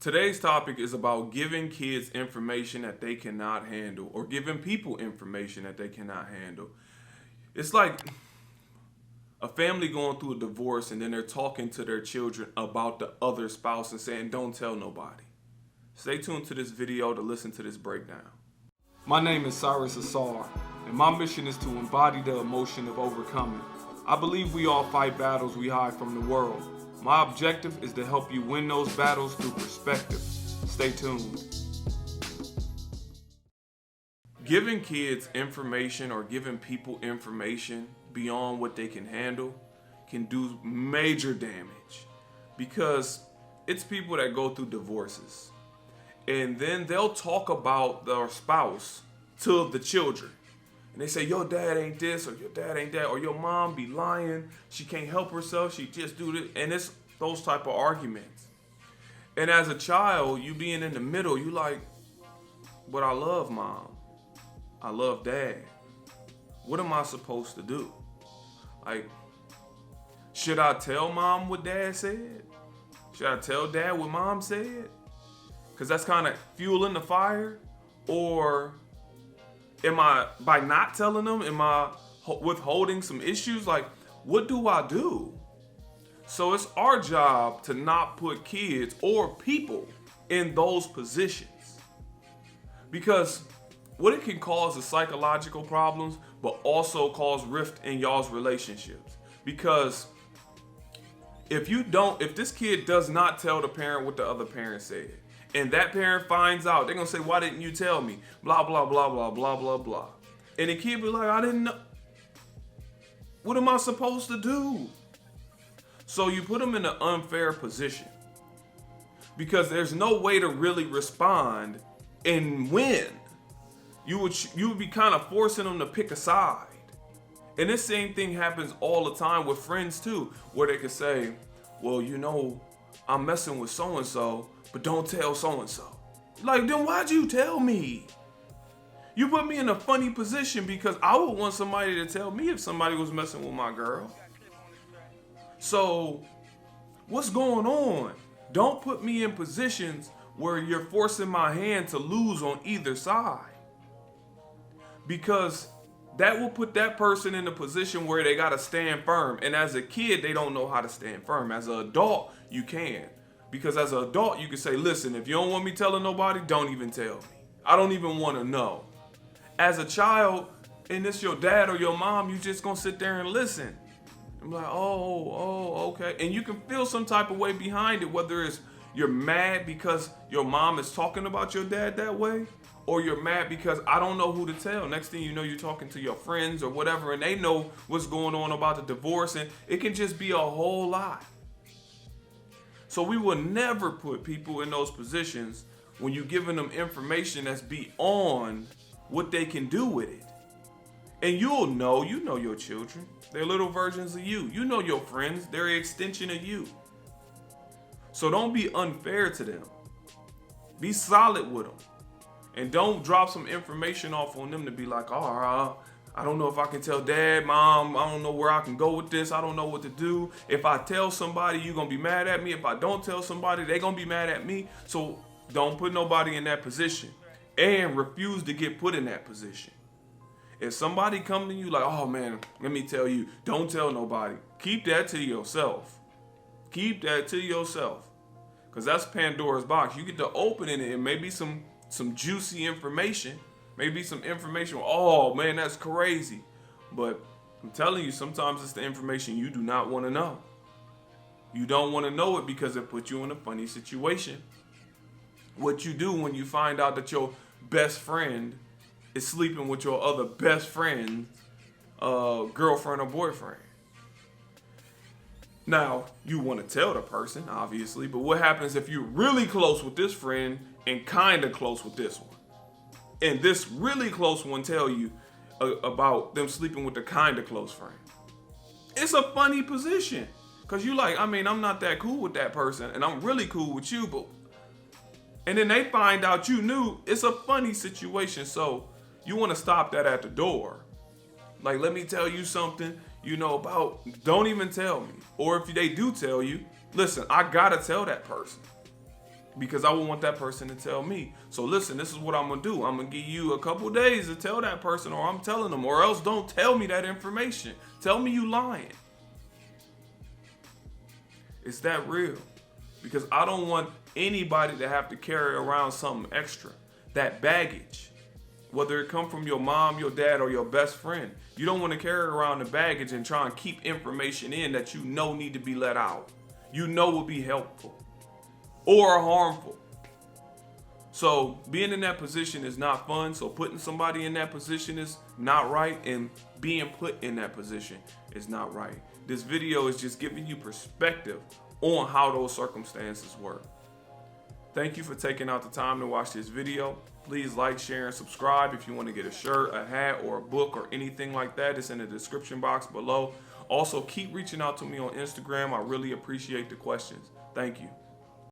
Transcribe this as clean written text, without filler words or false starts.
Today's topic is about giving kids information that they cannot handle, or giving people information that they cannot handle. It's like a family going through a divorce and then they're talking to their children about the other spouse and saying, don't tell nobody. Stay tuned to this video to listen to this breakdown. My name is Cyrus and I'm, and my mission is to embody the emotion of overcoming. I believe we all fight battles we hide from the world. My objective is to help you win those battles through perspective. Stay tuned. Giving kids information or giving people information beyond what they can handle can do major damage, because it's people that go through divorces and then they'll talk about their spouse to the children. And they say, your dad ain't this, or your dad ain't that, or your mom be lying, she can't help herself, she just do this. And it's those type of arguments. And as a child, you being in the middle, you like, but I love mom, I love dad. What am I supposed to do? Like, should I tell mom what dad said? Should I tell dad what mom said? Because that's kind of fueling the fire. Or am I, by not telling them, am I withholding some issues? Like, what do I do? So it's our job to not put kids or people in those positions. Because what it can cause is psychological problems, but also cause rift in y'all's relationships. Because if this kid does not tell the parent what the other parent said, and that parent finds out, they're gonna say, why didn't you tell me? Blah, blah, blah, blah, blah, blah, blah. And the kid be like, I didn't know. What am I supposed to do? So you put them in an unfair position, because there's no way to really respond and win. You would be kind of forcing them to pick a side. And this same thing happens all the time with friends too, where they could say, well, you know, I'm messing with so-and-so, but don't tell so-and-so. Like, then why'd you tell me? You put me in a funny position, because I would want somebody to tell me if somebody was messing with my girl. So what's going on? Don't put me in positions where you're forcing my hand to lose on either side, because that will put that person in a position where they got to stand firm. And as a kid, they don't know how to stand firm. As an adult, you can. Because as an adult, you can say, listen, if you don't want me telling nobody, don't even tell me. I don't even want to know. As a child, and it's your dad or your mom, you just going to sit there and listen. I'm like, oh, okay. And you can feel some type of way behind it, whether it's you're mad because your mom is talking about your dad that way, or you're mad because I don't know who to tell. Next thing you know, you're talking to your friends or whatever, and they know what's going on about the divorce, and it can just be a whole lot. So we will never put people in those positions when you're giving them information that's beyond what they can do with it. And you know your children. They're little versions of you. You know your friends. They're an extension of you. So don't be unfair to them. Be solid with them. And don't drop some information off on them to be like, oh, I don't know if I can tell dad, mom, I don't know where I can go with this. I don't know what to do. If I tell somebody, you're going to be mad at me. If I don't tell somebody, they're going to be mad at me. So don't put nobody in that position, and refuse to get put in that position. If somebody come to you like, oh man, let me tell you, don't tell nobody. Keep that to yourself. Keep that to yourself. Because that's Pandora's box. You get to open it, and maybe some juicy information. Maybe some information, oh man, that's crazy. But I'm telling you, sometimes it's the information you do not want to know. You don't want to know it because it puts you in a funny situation. What you do when you find out that your best friend is sleeping with your other best friend's girlfriend or boyfriend. Now, you want to tell the person, obviously, but what happens if you're really close with this friend and kind of close with this one? And this really close one tell you about them sleeping with the kind of close friend. It's a funny position, because you like, I mean, I'm not that cool with that person, and I'm really cool with you, but... And then they find out you knew. It's a funny situation, so you want to stop that at the door. Like, let me tell you something, about, don't even tell me. Or if they do tell you, listen, I gotta tell that person. because I would want that person to tell me. So listen, this is what I'm gonna do. I'm gonna give you a couple days to tell that person, or I'm telling them, or else don't tell me that information. Tell me you lying. It's that real. Because I don't want anybody to have to carry around something extra. That baggage. Whether it come from your mom, your dad, or your best friend. You don't want to carry around the baggage and try and keep information in that you know need to be let out. You know will be helpful or harmful. So being in that position is not fun. So putting somebody in that position is not right. And being put in that position is not right. This video is just giving you perspective on how those circumstances work. Thank you for taking out the time to watch this video. Please like, share, and subscribe. If you want to get a shirt, a hat, or a book, or anything like that, it's in the description box below. Also, keep reaching out to me on Instagram. I really appreciate the questions. Thank you.